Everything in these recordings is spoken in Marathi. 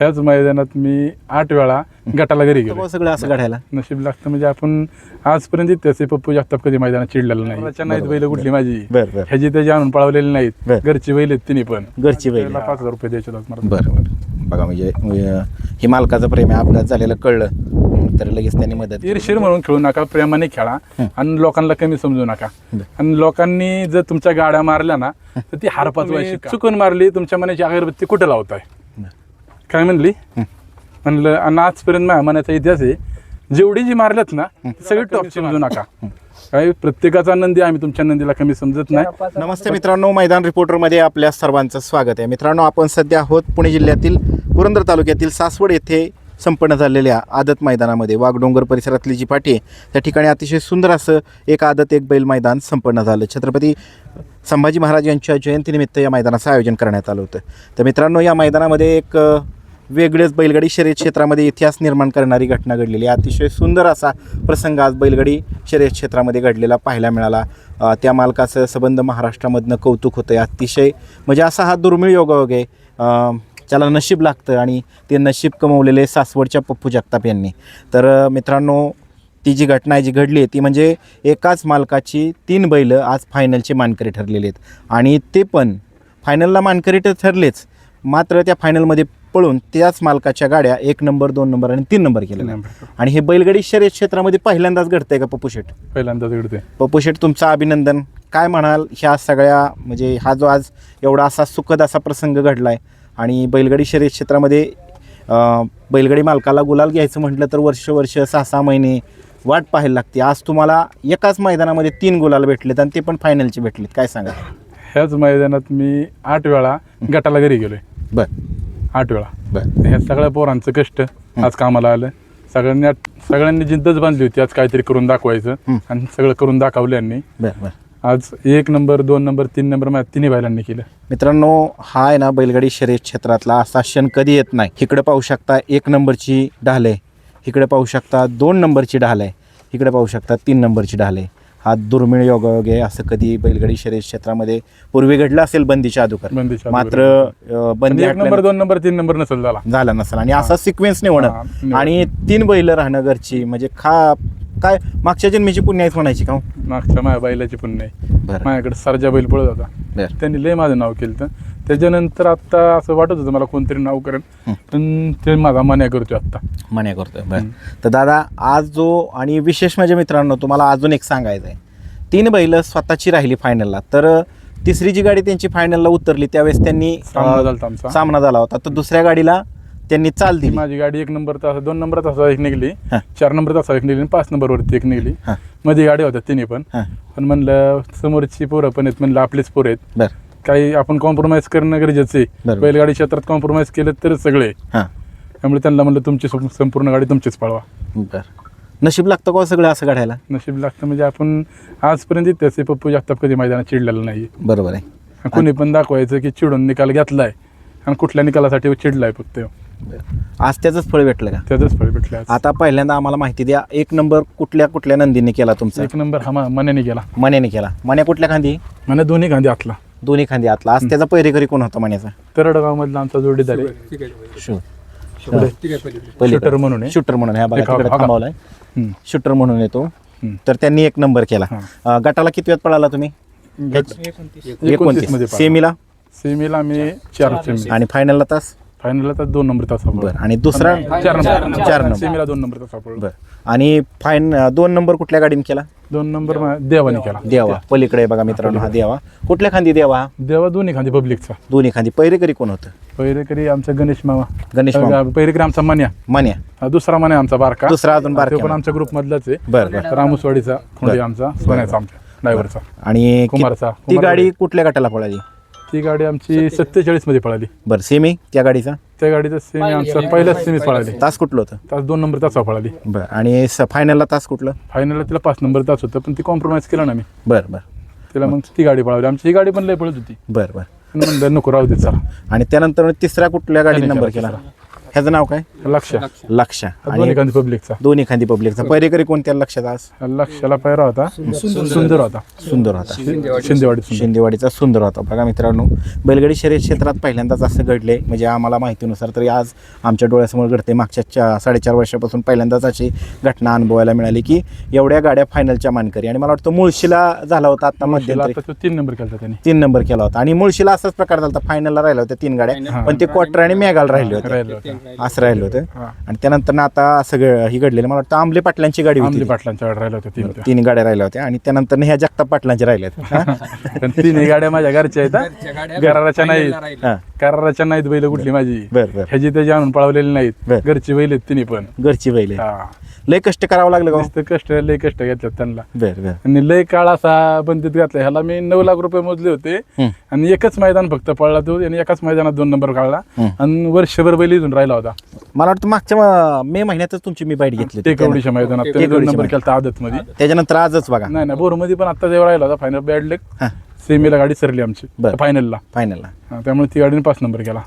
त्याच मैदानात मी 8 वेळा गटाला घरी गेलो. सगळं असं घडायला नशीब लागतं म्हणजे आपण आजपर्यंत त्याचे पप्पू जगताप कधी मैदानात चिडलेलं नाही. नाहीत बैल कुठली माझी ह्याची त्याची आणून पळवलेली नाहीत. घरची बैल आहेत तिन्ही पण. घरची बैल 5,000 रुपये द्यायचे मला. बरं बघा म्हणजे हे मालकाचं प्रेम आहे. अपघात झालेलं कळलं तर लगेच त्यांनी मदत. ईर्षीर म्हणून खेळू नका, प्रेमाने खेळा आणि लोकांना कमी समजू नका. आणि लोकांनी जर तुमच्या गाड्या मारल्या ना तर ती हार पाचवायची. चुकून मारली तुमच्या मनाची अगरबत्ती कुठे लावताय काय म्हणली म्हणलं. आणि आजपर्यंत माझ्या मनाचा इतिहास आहे, जेवढी जी मारल्यात ना सगळी टॉप समजू नका. काही प्रत्येकाचा नंदी, आम्ही तुमच्या नंदीला कमी समजत नाही. नमस्ते मित्रांनो, मैदान रिपोर्टरमध्ये आपल्या सर्वांचं स्वागत आहे. मित्रांनो, आपण सध्या आहोत पुणे जिल्ह्यातील पुरंदर तालुक्यातील सासवड येथे संपन्न झालेल्या आदत मैदानामध्ये. वाघडोंगर परिसरातली जी पाठी आहे त्या ठिकाणी अतिशय सुंदर असं एक आदत एक बैल मैदान संपन्न झालं. छत्रपती संभाजी महाराज यांच्या जयंतीनिमित्त या मैदानाचं आयोजन करण्यात आलं होतं. तर मित्रांनो, या मैदानामध्ये एक वेगळेच बैलगाडी शर्यत क्षेत्रामध्ये इतिहास निर्माण करणारी घटना घडलेली. अतिशय सुंदर असा प्रसंग आज बैलगाडी शर्यत क्षेत्रामध्ये घडलेला पाहायला मिळाला. त्या मालकाचं संबंध महाराष्ट्रामधनं कौतुक होतं. अतिशय म्हणजे असा हा दुर्मिळ योगायोग आहे, त्याला नशीब लागतं आणि ते नशीब कमवलेले सासवडच्या पप्पू जगताप यांनी. तर मित्रांनो, ती जी घटना आहे जी घडली आहे ती म्हणजे एकाच मालकाची 3 बैल आज फायनलचे मानकरी ठरलेले आहेत. आणि ते पण फायनलला मानकरी तर ठरलेच, मात्र त्या फायनलमध्ये पळून त्याच मालकाच्या गाड्या 1 नंबर 2 नंबर आणि 3 नंबर केलेल्या. आणि हे बैलगाडी शर्यत क्षेत्रामध्ये पहिल्यांदाच घडतंय का पप्पू शेठ? पहिल्यांदाच घडतंय. पप्पू शेठ, तुमचं अभिनंदन. काय म्हणाल ह्या सगळ्या म्हणजे हा जो आज एवढा असा सुखद असा प्रसंग घडला आहे आणि बैलगाडी शर्यत क्षेत्रामध्ये बैलगाडी मालकाला गुलाल घ्यायचं म्हटलं तर वर्ष 6-6 महिने वाट पाहायला लागते. आज तुम्हाला एकाच मैदानामध्ये 3 गुलाल भेटलेत आणि ते पण फायनलचे भेटलेत. काय सांगा? ह्याच मैदानात मी 8 वेळा गटाला घरी गेलोय. बरं, 8 वेळा. ह्या सगळ्या पोरांचं कष्ट आज कामाला आलं. सगळ्यांनी जिद्दच बांधली होती आज काहीतरी करून दाखवायचं आणि सगळं करून दाखवलं यांनी. आज 1 नंबर 2 नंबर 3 नंबर माझ्या 3 बैलांनी केलं. मित्रांनो, हा आहे ना बैलगाडी शर्यत क्षेत्रातला असा क्षण कधी येत नाही. इकडे पाहू शकता 1 नंबरची ढाल आहे, इकडे पाहू शकता 2 नंबरची ढाल आहे, इकडे पाहू शकता 3 नंबरची ढाल आहे. हा दुर्मिळ योगायोग आहे. असं कधी बैलगाडी शर्यत क्षेत्रामध्ये पूर्वी घडलं असेल बंदीच्या अगोदर, मात्र बंदी 1 नंबर 2 नंबर 3 नंबर नसेल झाला नसेल आणि असा सिक्वेन्स नाही होणार. आणि 3 बैल राहणं घरची म्हणजे काय मागच्या जन्मीची पुण्य आहेच म्हणायची का? मागच्या माझ्या बैलाची पुण्य आहे. माझ्याकडे सरजा बैल पळत होता, त्यांनी लय माझं नाव केलं. त्याच्यानंतर आता असं वाटत होतं मला कोणतरी नाव करेल, पण ते माझा मन्या करतोय आता. मन्या करतोय. बरं. तर दादा, आज जो आणि विशेष म्हणजे मित्रांनो तुम्हाला अजून एक सांगायचं आहे, 3 बैल स्वतःची राहिली फायनलला. तर तिसरी जी गाडी त्यांची फायनलला उतरली त्यावेळेस त्यांनी सामना झाला होता. तर दुसऱ्या गाडीला त्यांनी चाल दिली. माझी गाडी 1 नंबर तास 2 नंबर तास एक निघली, 4 नंबर तास एक निघली, 5 नंबरवरती एक निघली. मध्ये गाडी होत्या तिन्ही पण. म्हणलं समोरची पोरं पण आहेत, म्हणलं आपलीच पोरं आहेत, काही आपण कॉम्प्रोमाइज करणं गरजेचं आहे. बैलगाडी क्षेत्रात कॉम्प्रोमाइज केलं तर सगळे. त्यामुळे त्यांना म्हणलं तुमची संपूर्ण गाडी तुमचीच पळवा. नशीब लागतं का सगळं असं घडायला? नशीब लागतं म्हणजे आपण आजपर्यंत त्याचे पप्पू जगताप कधी मैदानात चिडलेलं नाही. बरोबर आहे. कोणी पण दाखवायचं की चिडून निकाल घेतलाय आणि कुठल्या निकालासाठी चिडलाय फक्त. आज त्याचंच फळ भेटलं का? त्याचंच फळ भेटलं. आता पहिल्यांदा आम्हाला माहिती द्या, 1 नंबर कुठल्या नंदीने केला तुमचा? 1 नंबर हा मन्याने केला. मन्याने केला. मन्या कुठल्या खांदी? मन्या दोन्ही खांदी आतला. दोन्ही खांदी आतला. आज त्याचा पहिरेकरी कोण होता मन्याचा? तरडगाव मधला आमचा जोडीदार आहे, शूटर म्हणून. शूटर म्हणून ह्या भागात थांबवलाय, शूटर म्हणून येतो. तर त्यांनी 1 नंबर केला. गटाला किती वेळात पळाला तुम्ही? 29 मध्ये. सेमीला मी 4 आणि फायनलला तास? फायनलला तर 2 नंबर तास. आणि दुसरा 4 नंबर. सेमीला 2 नंबर तास. आणि 2 नंबर कुठल्या गाडीने केला? 2 नंबर देवाने केला. देवा पलीकडे बघा मित्रांनो, हा देवा. कुठल्या खांदी देवा? देवा दोन्ही खांदी पब्लिकचा. दोन्ही खांदी. पहिरेकरी कोण होतं? पहिरेकरी आमचा गणेश मामा. पहिरेकरी आमचा मन्या. दुसरा मन्या आमचा बारका. दुसरा अजून बारका पण आमच्या ग्रुप मधलाच आहे. बरं. रामोसवाडीचा खोंडी आमचा, सोन्याचा आमच्या ड्रायव्हरचा. आणि कुमारचा. ती गाडी कुठल्या गटाला पळाली? ती गाडी आमची 47 मध्ये पळाली. बरं. सेमी त्या गाडीचा? त्या गाडीचा सेमी आमचा पहिल्याच सेमीत पळाली. तास कुठलं होतं? तास 2 नंबर तास पळाली. बरं. आणि फायनलला तास कुठलं? फायनलला तिला 5 नंबर तास होतं, पण ती कॉम्प्रोमाइज केला ना मी. बरं. तिला मग ती गाडी पळावली. आमची ही गाडी पण लय पळत होती. बरं. म्हणलं नको राहू दे चला. आणि त्यानंतर तिसरा कुठल्या गाडीने नंबर केला? ह्याचं नाव काय? लक्ष लक्ष. दोन्ही आणि खांदी पब्लिकचा. दोन्ही खांदी पब्लिकचा. पहिरेकरी कोणत्या लक्षात आज? लक्षाला पैरा होता सुंदर होता. सुंदर होता. शिंदेवाडी शिंदेवाडीचा सुंदर होता. बघा मित्रांनो, बैलगाडी शर्यत क्षेत्रात पहिल्यांदाच असं घडले, म्हणजे आम्हाला माहितीनुसार तरी आज आमच्या डोळ्यासमोर घडते. मागच्या 4.5 वर्षापासून पहिल्यांदाच अशी घटना अनुभवायला मिळाली की एवढ्या गाड्या फायनलच्या मानकरी. आणि मला वाटतं मुळशीला झाला होता आता मध्यंतरी, 3 नंबर केला त्यांनी. 3 नंबर केला होता. आणि मुळशीला असाच प्रकार झाला होता, फायनलला राहिला होत्या 3 गाड्या, पण ते क्वार्टर आणि मेगाला राहिले होते, असं राहिलं होतं. आणि त्यानंतर आता सगळं ही घडलेलं, मला वाटतं आंबले पाटलांची गाडी होती, पाटलांच्या गाड्या राहिल्या होत्या 3 गाड्या राहिल्या होत्या. आणि त्यानंतर ह्या जगताप पाटलांच्या राहिल्या. 3 गाड्या माझ्या घरच्या आहेत, कराराच्या नाहीत. कराराच्या नाहीत बैल कुठली माझी, बरं ह्याची त्याची आणून पळवलेली नाहीत, घरची बैल आहेत तिन्ही पण. घरची बैल. लय कष्ट करावं लागलं का? लय कष्ट घेतल्यात त्यांना. बरं. आणि लय काळ असा बंदीत घातला. ह्याला मी 9 लाख रुपये मोजले होते आणि एकच मैदान फक्त पळला तो, आणि एकाच मैदानात 2 नंबर काढला आणि वर्षभर बैल इथून राहिला होता. मला वाटतं मागच्या मे महिन्यातच तुमची मी बाईट घेतली टेकवडीच्या मैदानात 2 नंबर केला आदत मध्ये. त्याच्यानंतर आजच बघा. नाही बोरमध्ये पण आता जेव्हा राहिला होता फायनल बॅड लेग, सेमीला गाडी सरली आमची फायनलला. त्यामुळे ती गाडीने 5 नंबर केला.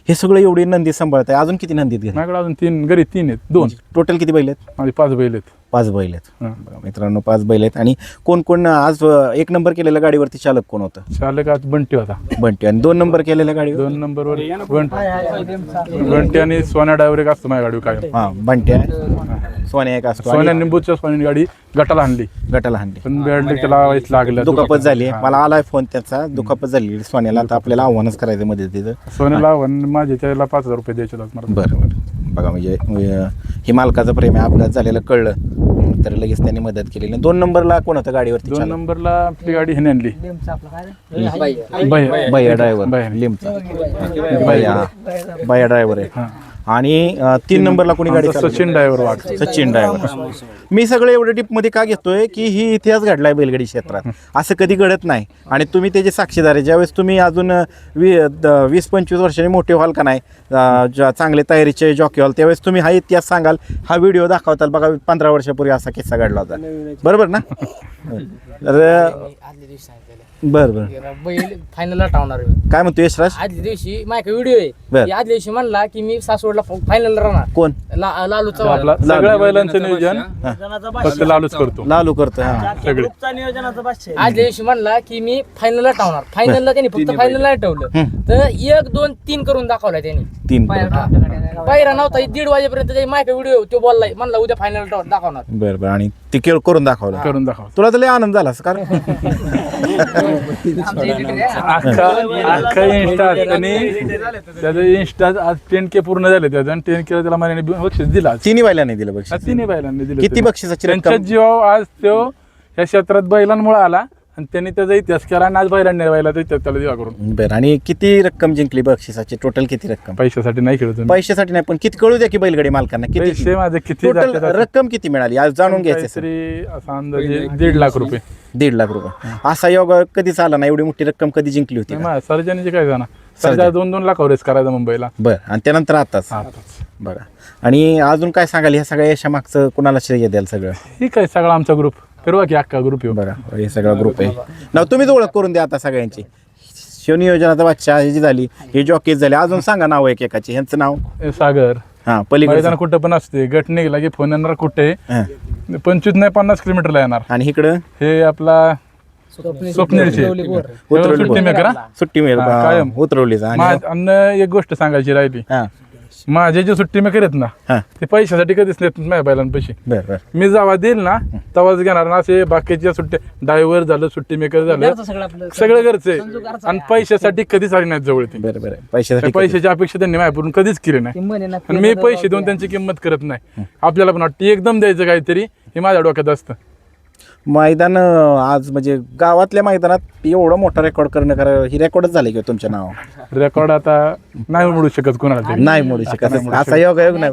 हे सगळं एवढी नंदी सांभाळत आहे. अजून किती नंदीत घरी? माझ्याकडे अजून 3 घरी 3 आहेत. 2 टोटल किती बैल आहेत? माझे 5 बैल आहेत. 5 बैल आहेत. बघा मित्रांनो, 5 बैल आहेत. आणि कोण कोण आज 1 नंबर केलेल्या गाडीवरती चालक कोण होतं? चालक आज बंटी होता. बंटी. आणि 2 नंबर केलेल्या गाडीवर? 2 नंबरवर बंटी आणि सोन्या ड्रायव्हर एक असतो माझ्या गाडी काय. हा, बंटी आहे, सोन्या एक असतो. सोन्या निंबूच्या सोन्याची गाडी गटाला आणली, पण बॅड लेग त्याला लागलं, दुखापत झाली. मला आलाय फोन त्याचा, दुखापत झाली सोन्याला. आता आपल्याला आव्हानच करायचं मध्ये तिथं. सोन्याला माझ्या त्याला 5,000 रुपये द्यायचे. बरं. बघा म्हणजे ही मालकाचं प्रेम आहे. अपघात झालेलं कळलं तर लगेच त्यांनी मदत केली. 2 नंबरला कोण होतं गाडीवरती? 2 नंबरला आपली गाडी ह्याने आणली, भैया ड्रायव्हर, लिमचा भैया ड्रायव्हर आहे. आणि 3 नंबरला कोणी गाडी? सचिन ड्रायव्हर. सचिन ड्रायव्हर. मी सगळं एवढं टिपमध्ये का घेतोय की ही इतिहास घडलाय बैलगाडी क्षेत्रात, असं कधी घडत नाही. आणि तुम्ही त्याचे साक्षीदार आहे. ज्यावेळेस तुम्ही अजून 20-25 वर्षांनी मोठे व्हाल का नाही, चांगले तयारीचे जॉकी व्हाल, त्यावेळेस तुम्ही हा इतिहास सांगाल, हा व्हिडिओ दाखवताल. बघा 15 वर्षापूर्वी असा किस्सा घडला होता, बरोबर ना? तर बरं बैल फायनलला टावणार. काय म्हणतो यशराज? आदल्या दिवशी माझ्या व्हिडिओ आहे, आदल्या दिवशी म्हणला की मी सासवडला फायनलला राहणार. कोण? लालू चव्हाण. आपला सगळ्या बैलांचं नियोजन फक्त लालूच करतो. लालू करतो सगळे. आदल्या दिवशी म्हणला की मी फायनलला टावणार. फायनलला त्यांनी फक्त फायनलला ठेवलं, तर 1, 2, 3 करून दाखवला त्यांनी. 3 पायरा नव्हता. 1:30 वाजेपर्यंत माझ्या व्हिडिओ तो बोललाय, म्हणला उद्या फायनल दाखवणार. बरं. आणि ते करून दाखवलं. तुला तर लय आनंद झाला कारण अख्खा इंस्टा त्याचं इंस्टा आज 10K पूर्ण झाले त्याचं, आणि 10K त्याला महिन्याने बक्षीस दिला. तिन्ही बैलांनी दिलं बक्षीस. 3 बैलांनी दिलं. किती बक्षिसाची त्यांच्या जीवा आज तो या क्षेत्रात बैलांमुळे आला, आणि त्यांनी त्याचा इतिहास केला, आणि आज बैलांनी बैला त्याला दिवा करून. बरं. आणि किती रक्कम जिंकली बक्षिसाची? टोटल किती रक्कम? पैशासाठी नाही खेळत, पैशासाठी नाही, पण किती कळू द्या की बैलगाडी मालकांना किती पैसे माझे किती टोटल रक्कम किती मिळाली आज जाणून घ्यायचं. तरी असा अंदाजे 1.5 लाख रुपये. 1.5 लाख रुपये. असा योग कधीच आला नाही, एवढी मोठी रक्कम कधी जिंकली होती? सर्जनचे काय जाणार, सर्जा 2-2 लाख रेस करायचा मुंबईला. बरं. आणि त्यानंतर आताच बघा. आणि अजून काय सांगाल ह्या सगळ्या यशामागचं कुणाला श्रेय द्याल? सगळं ही काय सगळा आमचा ग्रुप फिरवा की अख्खा ग्रुप येऊ. बघा हे सगळा ग्रुप आहे ना. तुम्हीच ओळख करून द्या आता सगळ्यांची. शिवनियोजनाचा बादशाह ह्याची झाली, हे जॉकीज झाले. अजून सांगा नाव एकेकाची. ह्यांचं नाव? सागर. हा, पलीकडे कुठं पण असते, गट निघला की फोन येणार कुठे, 25 नाही 50 किलोमीटरला येणार. आणि इकडं हे आपला स्वप्नीलची सुट्टी मेकर. सुट्टी मेकर कायम उतरवलीचा. आणि एक गोष्ट सांगायची राहिली, माझे जे सुट्टी मेकर आहेत ना, ते पैशासाठी कधीच नेत माझ्या बैलांना पैसे. मी जेव्हा देईल ना तेव्हाच घेणार ना. असे बाकीच्या सुट्ट्या, ड्रायव्हर झालं, सुट्टी मेकर झालं, सगळं घरचे, आणि पैशासाठी कधीच आली नाही जवळ ती. पैशाची अपेक्षा त्यांनी माझ्याकडून कधीच केली नाही, आणि मी पैसे देऊन त्यांची किंमत करत नाही. आपल्याला पण वाटतं एकदम द्यायचं काहीतरी, हे माझ्या डोक्यात असतं. मैदान आज म्हणजे गावातल्या मैदानात एवढा मोठा रेकॉर्ड करणं, ही रेकॉर्डच झाले किंवा तुमच्या नाव? रेकॉर्ड आता नाही मोडू शकत कोणाला, नाही मोडू शकत. असा योग नाही.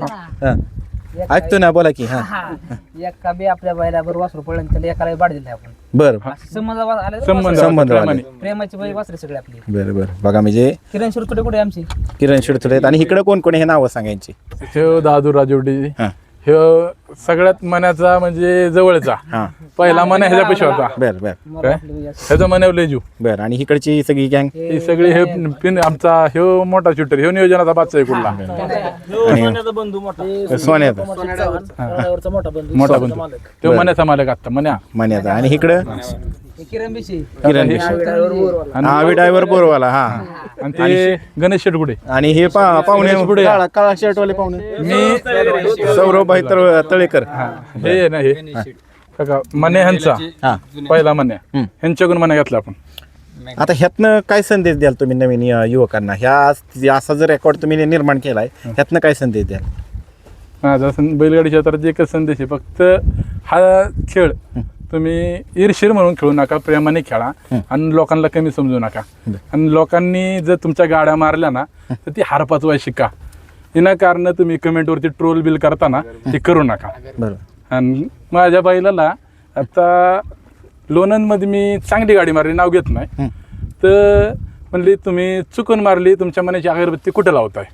ऐकतो ना, बोला की. एका बी आपल्या बैलावर वासरू पडलं, त्याला एकाला बाड दिला आपण. बरं. संबंध प्रेमाची बाई वासरे सगळे आपली. बरं. बघा म्हणजे किरण शिरतोडे कुठे आमची? किरण शिरतोडे. आणि इकडे कोण कोण हे नावं सांगायची? दादू राजवडी, ह्यो सगळ्यात मनाचा म्हणजे जवळचा हां पहिला मना ह्याच्या पैसे होता बर बर काय ह्याचा मनावर लेजू बर आणि इकडची सगळी गँग ही सगळी हे पिन आमचा ह्यो मोठा शूटर ह्यो नियोजनाचा बादशाह आहे कुठला सोन्याचा मोठा बंधू तो मनाचा मालक आता मन्या मन्याचा आणि इकडं किरण बिशी किरण हा ड्रायव्हर बोरवाला हा आणि ते गणेश शेटगुडे आणि हे पाहुणे पुढे या. काळा काळा शर्टवाले पाहुणे मी सौरभभाई तळेकर हे आहे ना हे काका मन्या ह्यांचा हा पहिला मन्या ह्यांच्याकडून मन्या घेतला आपण आता ह्यातनं काय संदेश द्याल तुम्ही नवीन युवकांना असा जर रेकॉर्ड तुम्ही निर्माण केलाय ह्यातनं काय संदेश द्याल माझा बैलगाडी क्षेत्रात एकच संदेश आहे फक्त हा खेळ तुम्ही ईर्षीर म्हणून खेळू नका प्रेमाने खेळा आणि लोकांना कमी समजू नका आणि लोकांनी जर तुमच्या गाड्या मारल्या ना तर ती हार पाचवाय शिका विनाकारण तुम्ही कमेंटवरती ट्रोल बिल करताना ते करू नका बरोबर आणि माझ्या बैलाला आता लोणंदमध्ये मी चांगली गाडी मारली नाव घेत नाही तर म्हणली तुम्ही चुकून मारली तुमच्या मनाची अगरबत्ती कुठं लावताय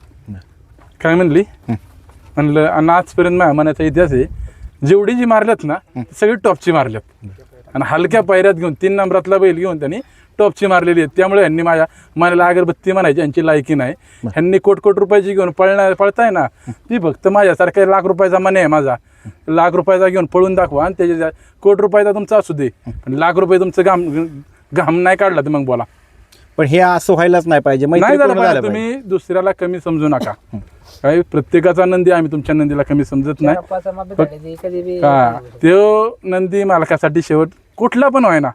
काय म्हणली म्हणलं आणि आजपर्यंत माझ्या मनाचा इतिहास आहे जेवढी जी मारल्यात ना ती सगळी टॉपची मारल्यात आणि हलक्या पायऱ्यात घेऊन 3 नंबरातला बैल घेऊन त्यांनी टॉपची मारलेली आहे त्यामुळे ह्यांनी माझ्या मनाला अगरबत्ती म्हणायची यांची लायकी नाही ह्यांनी कोट रुपयाची घेऊन पळताय ना ती फक्त माझ्यासारखा लाख रुपयाचा मन आहे माझा लाख रुपयाचा घेऊन पळून दाखवा आणि त्याच्या कोट रुपयाचा तुमचा असू दे पण लाख रुपये तुमचं घाम नाही काढला तर मग बोला पण हे असं व्हायलाच नाही पाहिजे नाही मैत्री झालं पूर्ण पाहिजे झालं तुम्ही दुसऱ्याला कमी समजू नका काही प्रत्येकाचा नंदी आम्ही तुमच्या नंदीला कमी समजत नाही हा तो नंदी मालकासाठी शेवट कुठला पण व्हाय ना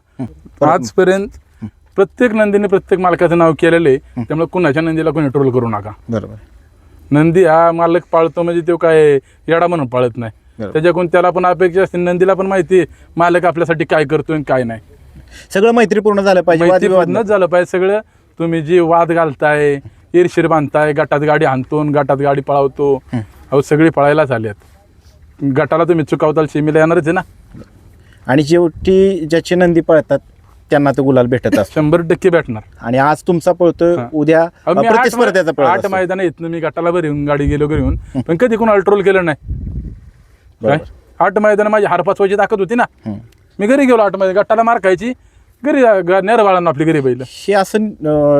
आजपर्यंत प्रत्येक नंदीने प्रत्येक मालकाचं नाव केलेलं आहे त्यामुळे कुणाच्या नंदीला कोणी ट्रोल करू नका बरोबर नंदी हा मालक पाळतो म्हणजे तो काय येडा म्हणून पाळत नाही त्याच्याकडून त्याला पण अपेक्षा असते नंदीला पण माहिती आहे मालक आपल्यासाठी काय करतोय आणि काय नाही सगळं मैत्रीपूर्ण झालं पाहिजे वादविवाद मैत्रीपूर्णच झालं पाहिजे सगळं तुम्ही जे वाद घालताय ईर्षीर बांधताय गटात गाडी हाणतो गटात गाडी पळावतो अहो सगळी पळायला झाल्यात गटाला तुम्ही चुकावताल सेमीला येणारच आहे ना आणि शेवटी ज्याचे नंदी पळतात त्यांना तो गुलाल भेटत असतो 100% भेटणार आणि आज तुमचा पळतोय उद्या अहो, मी प्रतिस्पर्ध्याचा पळत 8 असतो. मैदान येत मी गटाला बरी येऊन गाडी गेलो घरी येऊन पण कधी कोणाला ट्रोल केलं नाही काय 8 मैदान माझी हार पाचवायची ताकद होती ना मी घरी गेलो 8 मैदान गटाला मार खायची घरी नेरवाळांना आपली घरी बैल हे असं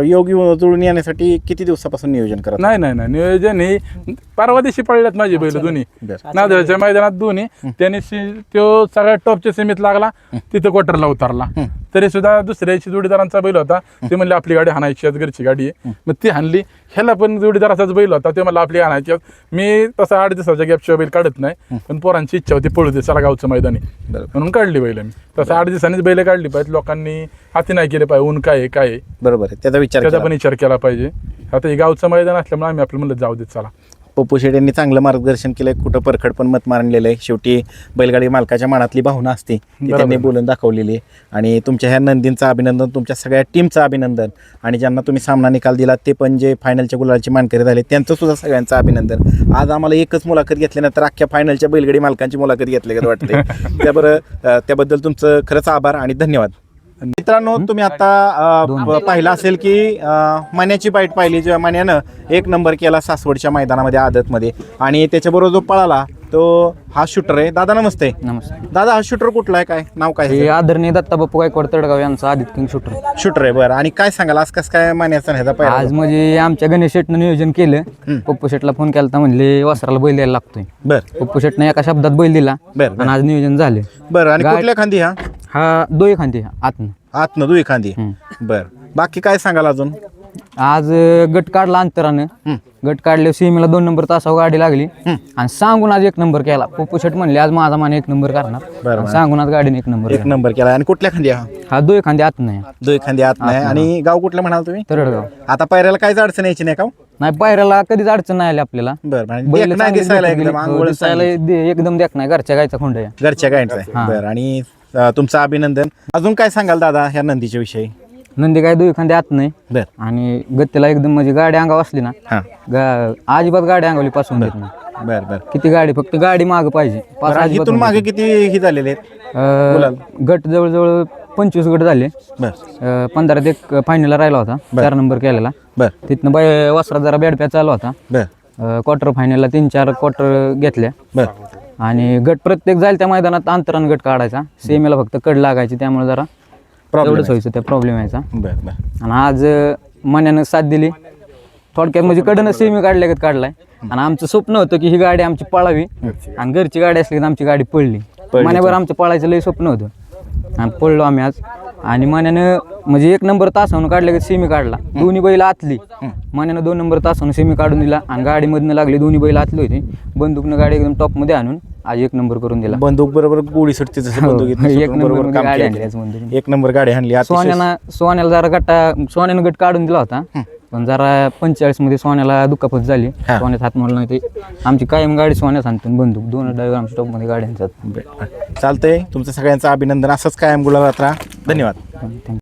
योगी जुळून येण्यासाठी किती दिवसापासून नियोजन करत नाही नियोजन हे परवा दिवशी पडल्यात माझी बैल दोन्ही नांदेडच्या मैदानात दोन्ही त्यांनी तो सगळ्या टॉपच्या सीमेत लागला तिथं क्वार्टरला उतरला तरी सुद्धा दुसऱ्याची जोडीदारांचा बैल होता ते म्हणले आपली गाडी हाणायची आज घरची गाडी आहे मग ती हाणली ह्याला पण जोडीदाराचाच बैल होता ते मला आपली हाणायची मी तसा 8 दिवसाच्या गॅपशिवाय बैल काढत नाही पण पोरांची इच्छा होती पळू दे चला गावचं मैदानी म्हणून काढली बैल मी तसं 8 दिवसांनीच बैल काढली पाहिजे लोकांनी हाती नाही केले पाहिजे ऊन काय आहे बरोबर आहे त्याचा पण विचार केला पाहिजे आता हे गावचं मैदान असल्यामुळे आम्ही आपलं म्हणलं जाऊ देत चला पप्पू शेठ यांनी चांगलं मार्गदर्शन केलंय कुठं परखड पण मत मारलेलं आहे शेवटी बैलगाडी मालकाच्या मनातली भावना असते ती त्यांनी बोलून दाखवलेली आहे आणि तुमच्या ह्या नंदींचं अभिनंदन तुमच्या सगळ्या टीमचं अभिनंदन आणि ज्यांना तुम्ही सामना निकाल दिला ते पण जे फायनलच्या गुलालचे मानकरी झाले त्यांचं सुद्धा सगळ्यांचं अभिनंदन आज आम्हाला एकच मुलाखत घेतल्यानंतर अख्ख्या फायनलच्या बैलगाडी मालकांची मुलाखत घेतल्यागत वाटते त्याबद्दल तुमचं खरंच आभार आणि धन्यवाद मित्रांनो तुम्ही आता पाहिलं असेल की मान्याची बाईट पाहिली जेव्हा मान्यानं 1 नंबर केला सासवडच्या मैदानामध्ये आदतमध्ये आणि त्याच्याबरोबर जो पळाला तो हा शूटर आहे दादा नमस्ते दादा हा शूटर कुठला आहे काय नाव काय हे आदरणीय दत्ताबापू गायकवाड तडगाव यांचा आदित्य किंग शूटर आहे बरं आणि काय सांगाल आज कसं काय मान्याचा ह्याचा पाहिला आज म्हणजे आमच्या गणेश शेटनं नियोजन केलं पप्पू शेटला फोन केला तर म्हणले वासराला बैल द्यायला लागतोय बरं पप्पू शेटनं एका शब्दात बैल दिला बरं आणि आज नियोजन झाले बरं आणि कुठल्या खांदी हा दोय खांदी आतनं दुई खांदी बरं बाकी काय सांगाल अजून आज गट काढला अंतरानं गट काढले सीमेला 2 नंबर तासावर गाडी लागली आणि सांगून आज 1 नंबर केला पप्पू शेट म्हणले आज माझा मान 1 नंबर करणार सांगून आज गाडीने 1 नंबर केला आणि कुठल्या खांदी हा दोय खांदी आत नाही दुई खांदी आत नाही आणि गाव कुठलं म्हणाल तुम्ही तरडगाव आता पायऱ्याला काहीच अडचण यायची नाही का नाही पायऱ्याला कधीच अडचण नाही आली आपल्याला बरं नाही दिसायला एकदम अंघोळ एकदम देख नाही घरच्या गायचा खोंड आहे घरच्या गायचं आहे बरं आणि तुमचं अभिनंदन अजून काय सांगाल दादा ह्या नंदीच्या विषयी नंदी काय दोन खांदे आत नाही बरं आणि गत्तीला एकदम म्हणजे गाडी अंगावर असली ना अजिबात गाडी अंगावली पासून देत नाही बरं किती गाडी फक्त गाडी माग पाहिजे इथून मागे किती ही झालेले आहेत गट जवळजवळ 25 गट झाले बरं 15 ते फायनलला राहिला होता 4 नंबर केलेला बरं तिथनं वासरा जरा बॅडप्या चालू होता बरं क्वार्टर फायनलला 3-4 क्वार्टर घेतल्या बरं आणि गट प्रत्येक जाईल त्या मैदानात अंतरानं गट काढायचा, सेमीला फक्त कड लागायची, त्यामुळे जरा एवढंच व्हायचं, त्या प्रॉब्लेम यायचा. बरं बरं. आणि आज मन्यानं साथ दिली, थोडक्यात म्हणजे कडनं सेमी काढल्यागत काढलाय. आणि आमचं स्वप्न होतं की ही गाडी आमची पळावी, आणि घरची गाडी असली की आमची गाडी पडली. मन्यावर आमचं पळायचं लय स्वप्न होतं आणि पडलो आम्ही आज. आणि मन्यानं म्हणजे 1 नंबर तासावून काढलं की सेमी काढला, दोन्ही बैल आतली. मन्यानं 2 नंबर तासावून सेमी काढून दिला आणि गाडीमधनं लागली, दोन्ही बैल आतली होती. बंदूकनं गाडी एकदम टॉपमध्ये आणून आज 1 नंबर करून दिला. बंदूक बरोबर गोळी सुटते जसं हो, बंदूक 1 नंबर गाडी आणली आज बंदूक. 1 नंबर गाडी आणली. सोन्याला जरा सोन्यानं गट काढून दिला होता, पण जरा 45 मध्ये सोन्याला दुखापत झाली, सोन्यात हात मोडला नाही. ते आमची कायम गाडी सोन्यात आणतो, बंदूक 2 ड्रायव्हर आमच्या टॉपमध्ये गाडी आणतात. चालतंय. तुमचं सगळ्यांचं अभिनंदन, असंच कायम गुलाबात राहा. धन्यवाद. थँक्यू.